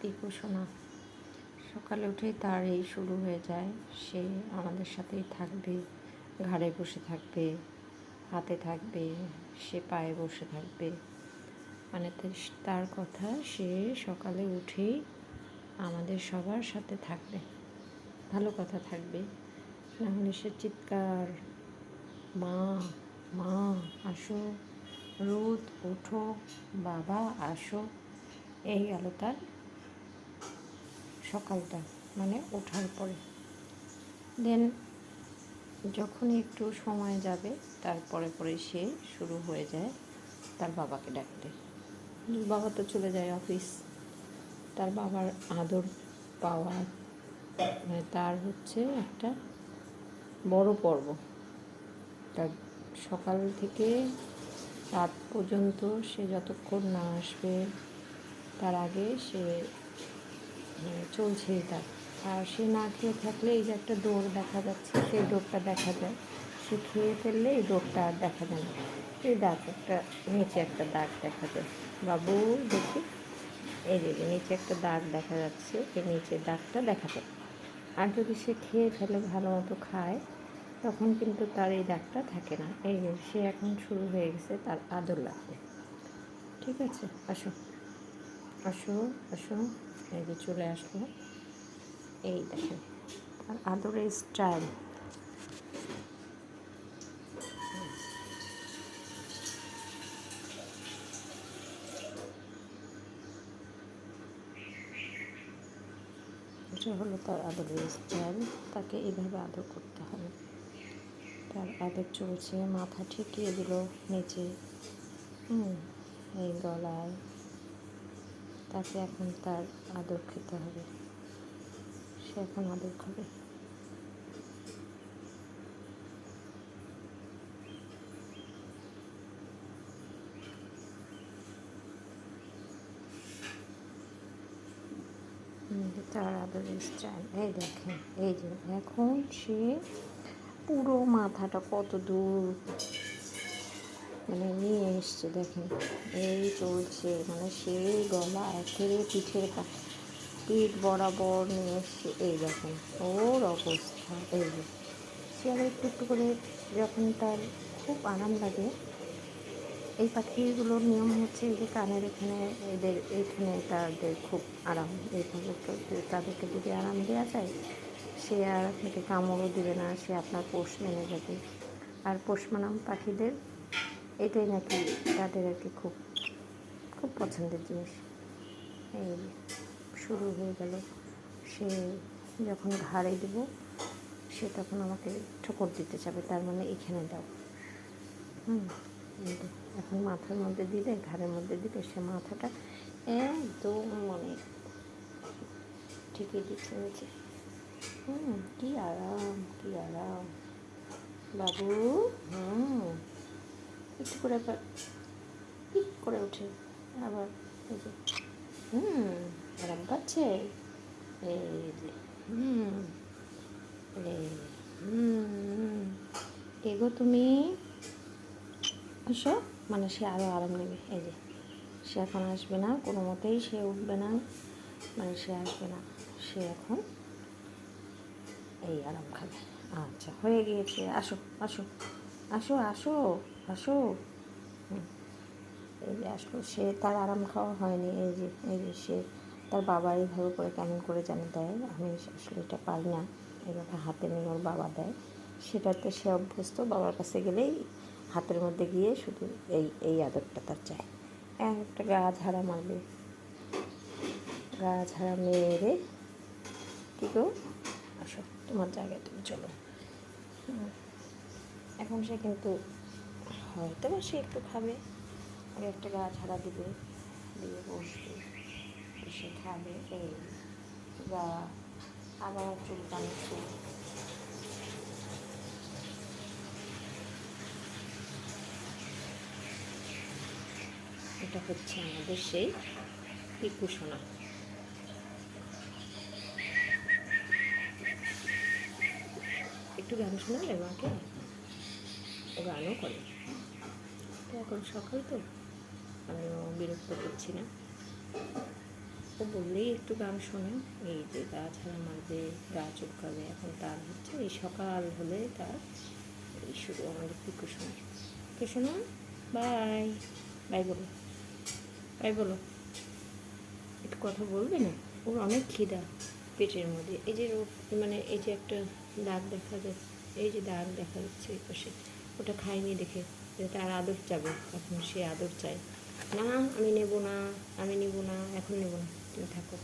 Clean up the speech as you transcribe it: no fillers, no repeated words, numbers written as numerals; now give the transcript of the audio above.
পিকু সোনা সকালে উঠেই তার এই শুরু হয়ে যায়। সে আমাদের সাথেই থাকবে, ঘাড়ে বসে থাকবে, হাতে থাকবে, সে পায়ে বসে থাকবে। মানে তার কথা, সে সকালে উঠেই আমাদের সবার সাথে থাকবে, ভালো কথা থাকবে। নাহলে সে চিৎকার, মা মা আসো, রোদ ওঠো, বাবা আসো, এই গেল তার সকালটা, মানে ওঠার পরে। দেন যখন একটু সময় যাবে তারপরে পরে সে শুরু হয়ে যায় তার বাবাকে ডাকতে। বাবা তো চলে যায় অফিস। তার বাবার আদর পাওয়া মানে তার হচ্ছে একটা বড় পর্ব। তার সকাল থেকে রাত পর্যন্ত সে যতক্ষণ না আসবে তার আগে সে চলছেই তার। আর সে না খেয়ে থাকলে এই যে একটা দৌড় দেখা যাচ্ছে, সেই দৌড়টা দেখা যায়। সে খেয়ে ফেললে এই দৌড়টা আর দেখা যায় না। এই দাগ একটা, নিচে একটা দাগ দেখা যায়। বাবু দেখি, এই যে নিচে একটা দাগ দেখা যাচ্ছে, এই নিচের দাগটা দেখা যায়। আর যদি সে খেয়ে ফেলে, ভালো মতো খায়, তখন কিন্তু তার এই দাগটা থাকে না। এই যে সে এখন শুরু হয়ে গেছে তার আদর লাগবে। ঠিক আছে, আসো আসো আসো, এই যে চলে আসলো। এই দেখেন আর আদরের স্টাইল। এটা হলো তার আদরের স্টাইল। তাকে এইভাবে আদর করতে হবে। তার আদর চলছে, মাথা ঠেকিয়ে দিল নিচে, এই গলায়। তাকে এখন তার আদর খেতে হবে। সে এখন আদর খাবে। তার আদরের স্টাইল এই দেখেন। এই যে এখন সে পুরো মাথাটা কত দূর মানে নিয়ে এসছে দেখেন। এই চলছে, মানে সেই গলা একেবারে পিঠ বরাবর নিয়ে এসছে। এই দেখেন ওর অবস্থা। এই যে সে আবার একটু একটু করে, যখন তার খুব আরাম লাগে। এই পাখিগুলোর নিয়ম হচ্ছে এই যে কানের এখানে, এদের এইখানে তাদের খুব আরাম। এইভাবে তাদেরকে যদি আরাম দেওয়া যায়, সে আর আপনাকে কামড়ও দেবে না, সে আপনার পোষ মেনে যাবে। আর পোষ মানাম পাখিদের এটাই নাকি তাদের আর কি খুব খুব পছন্দের জিনিস। এই শুরু হয়ে গেল। সে যখন ঘাড়ে দেবো, সে তখন আমাকে ঠোকর দিতে চাবে, তার মানে এখানে দাও। এখন মাথার মধ্যে দিলে, ঘাড়ের মধ্যে দিলে, সে মাথাটা একদম মানে ঠিকই দিচ্ছে নিচে। কি আরাম, কি আরাম বাবু। একটু করে আবার পিক করে ওঠে আবার। এই যে আরাম পাচ্ছে। এই যে এগো তুমি আসো, মানে সে আরও আরাম নেবে। এই যে সে এখন আসবে না, কোনো মতেই সে উঠবে না, মানে সে আসবে না। সে এখন এই আরাম খাবে। আচ্ছা, হয়ে গিয়েছে। আসো আসো আসো আসো আসো। এই যে আসলো। সে তার আরাম খাওয়া হয়নি। এই যে সে তার বাবা এইভাবে করে কেমন করে যেন দেয়। আমি আসলে এটা পারি না, এইভাবে হাতে নিয়ে ওর বাবা দেয়। সেটাতে সে অভ্যস্ত। বাবার কাছে গেলেই হাতের মধ্যে গিয়ে শুধু এই আদরটা তার চাই। একটা গা ঝাড়া মারবে, গা ঝাড়া মেরে কী গো আসো, তোমার জায়গায় তুমি চলো। এখন সে কিন্তু হয়তো বা সে একটু খাবে, আগে একটা গা ঝাড়া দিবে, দিয়ে বসবে, এসে খাবে। এই গা আবার চুলকানো শুরু। এটা হচ্ছে আমাদের সেই পিকু সোনা। একটু গান শোনালে মাকে, ও গানও করে। তো এখন সকাল তো আমিও বিরক্ত করছি না। ও বললেই একটু গান শোনে। এই যে গা ছাড়া মারবে, গা চুলকাবে, এখন তার হচ্ছে এই সকাল হলে তার এই শুরু আমাদের পিকু শোনা। পিকু শোনা, বাই বাই বলো, বাই বলো, একটু কথা বলবে না? ওর অনেক খিদা পেটের মধ্যে। এই যে মানে এই যে একটা দাগ দেখা যাচ্ছে, এই যে দাগ দেখা যাচ্ছে এই পাশে, ওটা খায়নি দেখে তার আদর চাবে, এখন সে আদর চায়। না আমি নেব না, আমি নেব না, এখন নেব না, তুমি থাকো।